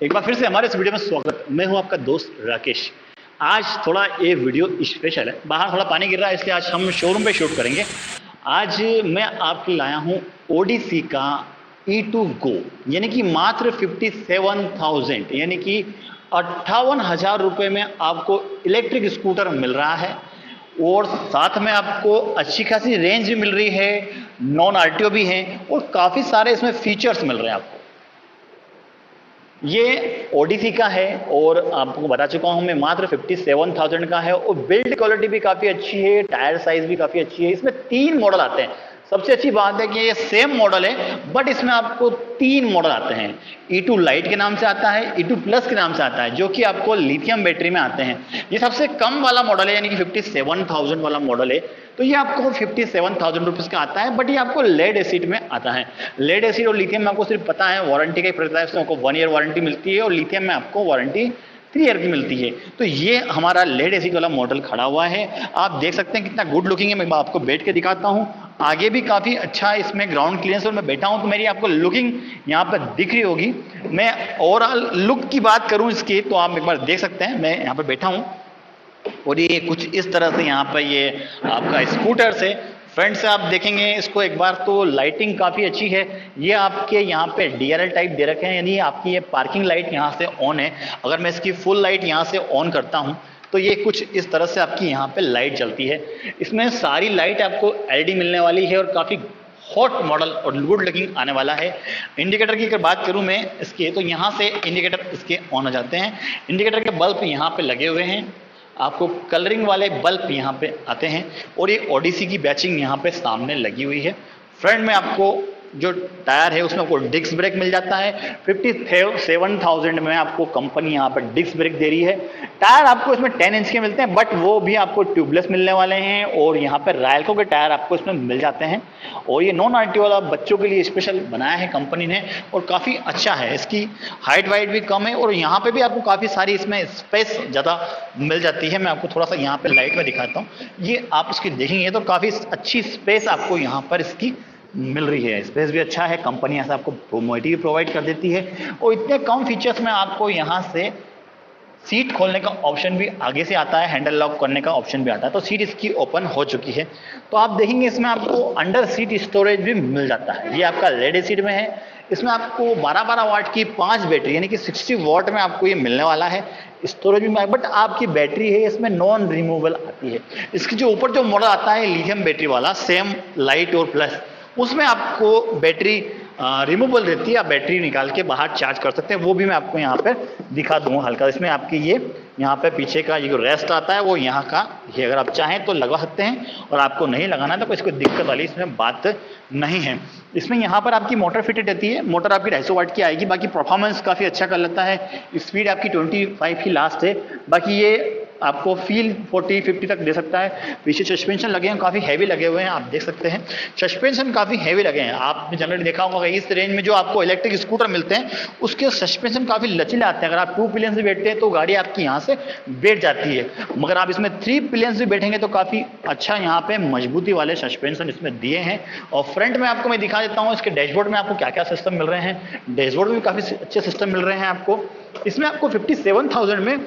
एक बार फिर से हमारे इस वीडियो में स्वागत। मैं हूं आपका दोस्त राकेश। आज थोड़ा ये वीडियो स्पेशल है। बाहर थोड़ा पानी गिर रहा है इसलिए आज हम शोरूम पे शूट करेंगे। आज मैं आपके लाया हूं ओडिसी का E2 गो, यानी कि मात्र 57,000 यानी कि 58,000 रुपये में आपको इलेक्ट्रिक स्कूटर मिल रहा है और साथ में आपको अच्छी खासी रेंज भी मिल रही है, नॉन आरटीओ भी है और काफ़ी सारे इसमें फीचर्स मिल रहे हैं आपको। ये ओडिसी का है और आपको बता चुका हूं मैं मात्र 57,000 का है और बिल्ड क्वालिटी भी काफ़ी अच्छी है, टायर साइज भी काफ़ी अच्छी है। इसमें 3 मॉडल आते हैं। सबसे अच्छी बात है कि ये सेम मॉडल है बट इसमें आपको 3 मॉडल आते हैं। E2 लाइट के नाम से आता है, E2 प्लस के नाम से आता है, जो कि आपको लिथियम बैटरी में आते हैं। ये सबसे कम वाला मॉडल है, यानी कि 57,000 वाला मॉडल है, तो ये आपको 57,000 रुपीज़ का आता है। बट ये आपको लेड एसिड में आता है। लेड एसिड और लिथियम में आपको सिर्फ पता है वारंटी का ही पड़ता है, उसमें आपको 1 ईयर वारंटी मिलती है और लिथियम में आपको वारंटी 3 ईयर की मिलती है। तो ये हमारा लेड एसिड वाला मॉडल खड़ा हुआ है। आप देख सकते हैं कितना गुड लुकिंग है। मैं आपको बैठ के दिखाता हूँ। आगे भी काफ़ी अच्छा इसमें ग्राउंड क्लियरेंस, और मैं बैठा हूँ तो मेरी आपको लुकिंग यहाँ पर दिख रही होगी। मैं ओवरऑल लुक की बात करूँ इसकी तो आप एक बार देख सकते हैं। मैं यहाँ पर बैठा हूँ और ये कुछ इस तरह से यहाँ पर ये आपका स्कूटर से फ्रंट से आप देखेंगे इसको एक बार, तो लाइटिंग काफ़ी अच्छी है। ये आपके यहाँ पे DRL टाइप दे रखे हैं, यानी आपकी ये पार्किंग लाइट यहाँ से ऑन है। अगर मैं इसकी फुल लाइट यहाँ से ऑन करता हूँ तो ये कुछ इस तरह से आपकी यहाँ पे लाइट जलती है। इसमें सारी लाइट आपको LED मिलने वाली है और काफ़ी हॉट मॉडल और गुड लुकिंग आने वाला है। इंडिकेटर की अगर बात करूं मैं इसके, तो यहाँ से इंडिकेटर इसके ऑन हो जाते हैं। इंडिकेटर के बल्ब यहाँ पे लगे हुए हैं, आपको कलरिंग वाले बल्ब यहाँ पे आते हैं और ये ओडिसी की बैचिंग यहाँ पे सामने लगी हुई है। फ्रंट में आपको जो टायर है उसमें आपको डिस्क ब्रेक मिल जाता है। 57,000 में आपको कंपनी यहाँ पर डिस्क ब्रेक दे रही है। टायर आपको इसमें 10 इंच के मिलते हैं बट वो भी आपको ट्यूबलेस मिलने वाले हैं और यहाँ पर रायल्को के टायर आपको इसमें मिल जाते हैं। और ये नॉन आरटीओ वाला बच्चों के लिए स्पेशल बनाया है कंपनी ने और काफ़ी अच्छा है। इसकी हाइट वाइट भी कम है और यहाँ पे भी आपको काफ़ी सारी इसमें स्पेस ज़्यादा मिल जाती है। मैं आपको थोड़ा सा यहाँ पे लाइट में दिखाता हूँ। ये आप इसकी देखेंगे तो काफ़ी अच्छी स्पेस आपको यहाँ पर इसकी मिल रही है। स्पेस भी अच्छा है, कंपनी यहाँ से आपको प्रोमोटिव भी प्रोवाइड कर देती है और इतने कम फीचर्स में आपको यहाँ से सीट खोलने का ऑप्शन भी आगे से आता है, हैंडल लॉक करने का ऑप्शन भी आता है। तो सीट इसकी ओपन हो चुकी है। तो आप देखेंगे इसमें आपको अंडर सीट स्टोरेज भी मिल जाता है। ये आपका लेड एसिड में है। इसमें आपको 12-12 वाट की 5 बैटरी यानी कि 60 वाट में आपको ये मिलने वाला है। स्टोरेज भी, बट आपकी बैटरी है इसमें नॉन रिमूवेबल आती है। इसकी जो ऊपर जो मॉडल आता है लिथियम बैटरी वाला, सेम लाइट और प्लस, उसमें आपको बैटरी रिमूवेबल रहती है। आप बैटरी निकाल के बाहर चार्ज कर सकते हैं। वो भी मैं आपको यहाँ पे दिखा दूंगा हल्का। इसमें आपकी ये यहाँ पे पीछे का ये जो रेस्ट आता है वो यहाँ का, ये अगर आप चाहें तो लगवा सकते हैं और आपको नहीं लगाना तो कोई दिक्कत वाली इसमें बात नहीं है। इसमें यहाँ पर आपकी मोटर फिटेड रहती है। मोटर आपकी 250 वाट की आएगी। बाकी परफॉर्मेंस काफ़ी अच्छा कर लेता है। स्पीड आपकी 25 ही लास्ट है। बाकी ये आपको फील 40-50 तक दे सकता है। पीछे सस्पेंशन लगे हैं, काफ़ी हैवी लगे हुए हैं। आप देख सकते हैं सस्पेंशन काफ़ी हैवी लगे हैं। आपने जनरली देखा होगा इस रेंज में जो आपको इलेक्ट्रिक स्कूटर मिलते हैं उसके सस्पेंशन काफ़ी लचीले आते हैं। अगर आप 2 पिलियन से बैठते हैं तो गाड़ी आपकी यहाँ से बैठ जाती है, मगर आप इसमें 3 पिलियन से बैठेंगे तो काफ़ी अच्छा यहाँ पे मजबूती वाले सस्पेंशन इसमें दिए हैं। और फ्रंट में आपको मैं दिखा देता हूँ इसके डैशबोर्ड में आपको क्या क्या सिस्टम मिल रहे हैं। डैशबोर्ड में भी काफ़ी अच्छे सिस्टम मिल रहे हैं आपको। इसमें आपको 57,000 में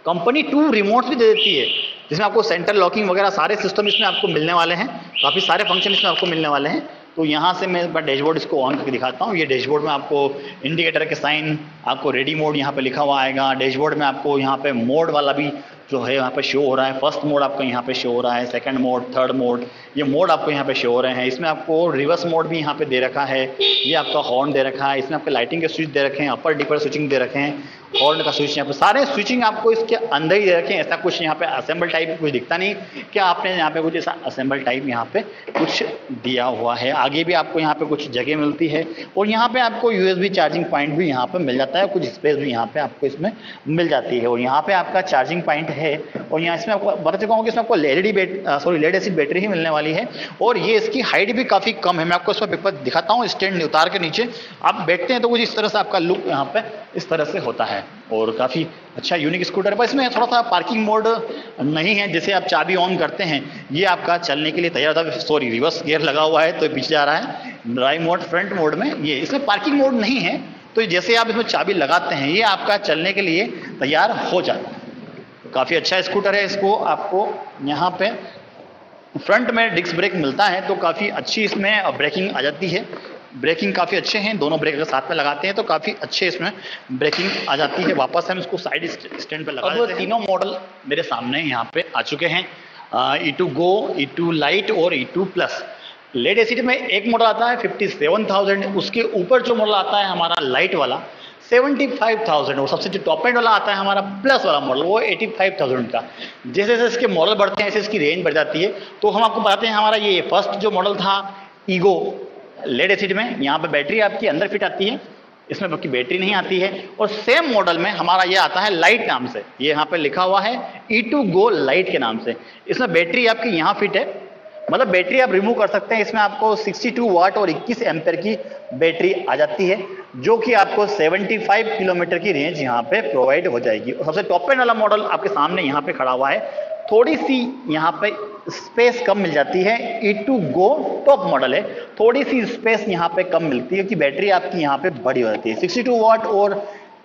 कंपनी 2 रिमोट्स भी दे देती है, जिसमें आपको सेंटर लॉकिंग वगैरह सारे सिस्टम इसमें आपको मिलने वाले हैं। काफ़ी सारे फंक्शन इसमें आपको मिलने वाले हैं। तो यहाँ से मैं एक बार डैशबोर्ड इसको ऑन करके दिखाता हूँ। ये डैशबोर्ड में आपको इंडिकेटर के साइन, आपको रेडी मोड यहाँ पे लिखा हुआ आएगा। डैशबोर्ड में आपको यहाँ पे मोड वाला भी जो है यहाँ पे शो हो रहा है। फर्स्ट मोड आपको यहाँ पे शो हो रहा है, सेकंड मोड, थर्ड मोड, ये मोड आपको यहाँ पे शो हो रहे हैं। इसमें आपको रिवर्स मोड भी यहाँ पे दे रखा है। ये आपका हॉर्न दे रखा है। इसमें आपके लाइटिंग के स्विच दे रखे हैं, अपर डिपर स्विचिंग दे रखे हैं, हॉर्न का स्विच, यहाँ पे सारे स्विचिंग आपको इसके अंदर ही दे रखे हैं। ऐसा कुछ यहाँ पे असेंबल टाइप कुछ दिखता नहीं क्या आपने यहाँ पे कुछ ऐसा असेंबल टाइप यहाँ पे कुछ दिया हुआ है। आगे भी आपको यहाँ पे कुछ जगह मिलती है और यहाँ पे आपको USB चार्जिंग पॉइंट भी यहाँ पे मिल जाता है। कुछ स्पेस भी यहाँ पे आपको इसमें मिल जाती है और यहाँ पे आपका चार्जिंग पॉइंट है। और यहाँ इसमें आपको बता चुका हूँ कि इसमें आपको लेड एसिड बैटरी ही मिलने वाली है और ये इसकी हाइट भी काफ़ी कम है। मैं आपको इसमें पेपर दिखाता हूँ। स्टैंड उतार के नीचे आप बैठते हैं तो कुछ इस तरह से आपका लुक यहाँ पे इस तरह से होता है और काफ़ी अच्छा यूनिक स्कूटर है। पर इसमें थोड़ा सा पार्किंग मोड नहीं है। जैसे आप चाबी ऑन करते हैं ये आपका चलने के लिए तैयार था। सॉरी, रिवर्स गियर लगा हुआ है तो पीछे जा रहा है। ड्राइव मोड, फ्रंट मोड में ये, इसमें पार्किंग मोड नहीं है तो जैसे आप इसमें चाबी लगाते हैं ये आपका चलने के लिए तैयार हो जाता है। काफ़ी अच्छा स्कूटर है। इसको आपको यहाँ पे फ्रंट में डिस्क ब्रेक मिलता है तो काफ़ी अच्छी इसमें ब्रेकिंग आ जाती है। ब्रेकिंग काफ़ी अच्छे हैं, दोनों ब्रेक अगर साथ में लगाते हैं तो काफ़ी अच्छे इसमें ब्रेकिंग आ जाती है। वापस हम इसको साइड स्टैंड पे लगा देते हैं। तीनों मॉडल मेरे सामने यहाँ पे आ चुके हैं, E2 गो, E2 लाइट और E2 प्लस। लेड एसिड में एक मॉडल आता है 57,000, उसके ऊपर जो मॉडल आता है हमारा लाइट वाला 75,000, और सबसे जो टॉप एंड वाला आता है हमारा प्लस वाला मॉडल वो 85,000 का। जैसे जैसे इसके मॉडल बढ़ते हैं ऐसे इसकी रेंज बढ़ जाती है। तो हम आपको बताते हैं हमारा ये फर्स्ट जो मॉडल था ईगो लेड एसिड में, यहाँ पे बैटरी आपकी अंदर फिट आती है, इसमें आपकी बैटरी नहीं आती है। और सेम मॉडल में हमारा ये आता है लाइट नाम से, ये यहाँ पे लिखा हुआ है E2 गो लाइट के नाम से। इसमें बैटरी आपकी यहाँ फिट है, मतलब बैटरी आप रिमूव कर सकते हैं। इसमें आपको 62 वाट और 21 एम्पेयर की बैटरी आ जाती है, जो कि आपको 75 किलोमीटर की रेंज यहाँ पे प्रोवाइड हो जाएगी। और सबसे टॉप एंड वाला मॉडल आपके सामने यहाँ पे खड़ा हुआ है, थोड़ी सी यहाँ पे स्पेस कम मिल जाती है। E2 गो टॉप मॉडल है, थोड़ी सी स्पेस यहाँ पे कम मिलती है कि बैटरी आपकी यहाँ पे बड़ी हो जाती है। 62 वाट और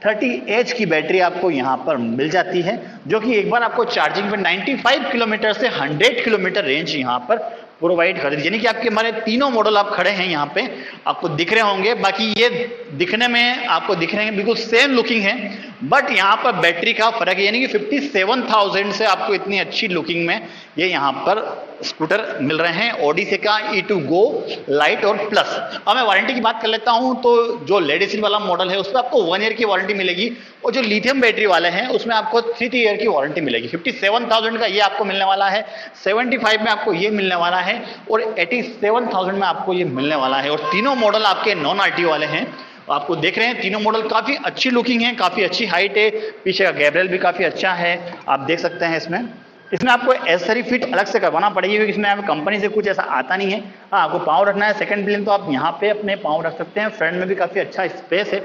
30 एच की बैटरी आपको यहाँ पर मिल जाती है, जो कि एक बार आपको चार्जिंग पे 95 किलोमीटर से 100 किलोमीटर रेंज यहाँ पर प्रोवाइड कर देती है। यानी कि आपके हमारे तीनों मॉडल आप खड़े हैं यहाँ पे, आपको दिख रहे होंगे। बाकी ये दिखने में आपको दिख रहे हैं बिल्कुल सेम लुकिंग है, बट यहाँ पर बैटरी का फर्क है। यानी कि 57,000 से आपको इतनी अच्छी लुकिंग में ये यहाँ पर स्कूटर मिल रहे हैं ओडिसी का E2 गो लाइट और प्लस। अब मैं वारंटी की बात कर लेता हूं, तो जो लेड एसिड वाला मॉडल है उसमें आपको 1 ईयर की वारंटी मिलेगी, और जो लिथियम बैटरी वाले हैं उसमें आपको 3 ईयर की वारंटी मिलेगी। 57,000 का ये आपको मिलने वाला है, 75 में आपको ये मिलने वाला है, और 87,000 में आपको ये मिलने वाला है। और तीनों मॉडल आपके नॉन RT वाले हैं। आपको देख रहे हैं तीनों मॉडल काफी अच्छी लुकिंग है, काफी अच्छी हाइट है, पीछे का गैब्रियल भी काफी अच्छा है, आप देख सकते हैं। इसमें आपको एसेसरी फिट अलग से करवाना पड़ेगी, क्योंकि इसमें आपको कंपनी से कुछ ऐसा आता नहीं है। हाँ, आपको पाँव रखना है सेकंड व्हील, तो आप यहाँ पे अपने पाँव रख सकते हैं। फ्रंट में भी काफ़ी अच्छा स्पेस है।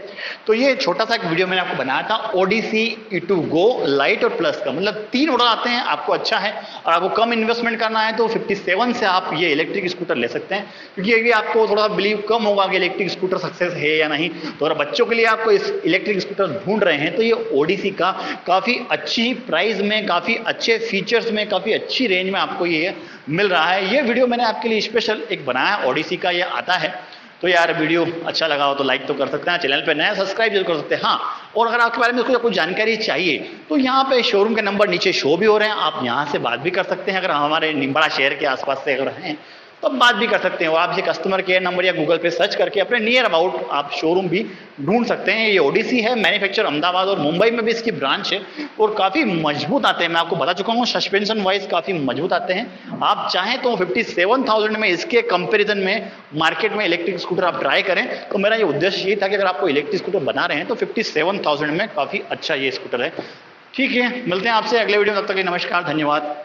तो ये छोटा सा एक वीडियो मैंने आपको बनाया था ओडिसी E2 गो लाइट और प्लस का, मतलब 3 मॉडल आते हैं। आपको अच्छा है और आपको कम इन्वेस्टमेंट करना है तो 57 से आप ये इलेक्ट्रिक स्कूटर ले सकते हैं, क्योंकि ये आपको थोड़ा बिलीव कम होगा कि इलेक्ट्रिक स्कूटर सक्सेस है या नहीं। तो अगर बच्चों के लिए आपको इस इलेक्ट्रिक स्कूटर ढूंढ रहे हैं तो ये ओडिसी का काफ़ी अच्छी प्राइस में, काफ़ी अच्छे फीचर्स में, काफ़ी अच्छी रेंज में आपको ये मिल रहा है। ये वीडियो मैंने आपके लिए स्पेशल एक बनाया है, ओडिसी का ये आता है। तो यार वीडियो अच्छा लगा हो तो लाइक तो कर सकते हैं, चैनल पे नया सब्सक्राइब जरूर कर सकते हैं। हाँ, और अगर आपके बारे में कुछ जानकारी चाहिए तो यहाँ पे शोरूम के नंबर नीचे शो भी हो रहे हैं, आप यहाँ से बात भी कर सकते हैं। अगर हमारे निम्बाड़ा शहर के आसपास से अगर हैं तो बात भी कर सकते हैं। आप ये कस्टमर केयर नंबर या गूगल पे सर्च करके अपने नियर अबाउट आप शोरूम भी ढूंढ सकते हैं। ये ओडिसी है, मैन्युफैक्चर अहमदाबाद और मुंबई में भी इसकी ब्रांच है, और काफ़ी मजबूत आते हैं। मैं आपको बता चुका हूँ, सस्पेंशन वाइज काफ़ी मजबूत आते हैं। आप चाहें तो 57,000 में इसके कंपेरिजन में मार्केट में इलेक्ट्रिक स्कूटर आप ट्राई करें। तो मेरा ये उद्देश्य ये था कि अगर आपको इलेक्ट्रिक स्कूटर बना रहे हैं तो 57,000 में काफ़ी अच्छा ये स्कूटर है। ठीक है, मिलते हैं आपसे अगले वीडियो में, तब तक के नमस्कार, धन्यवाद।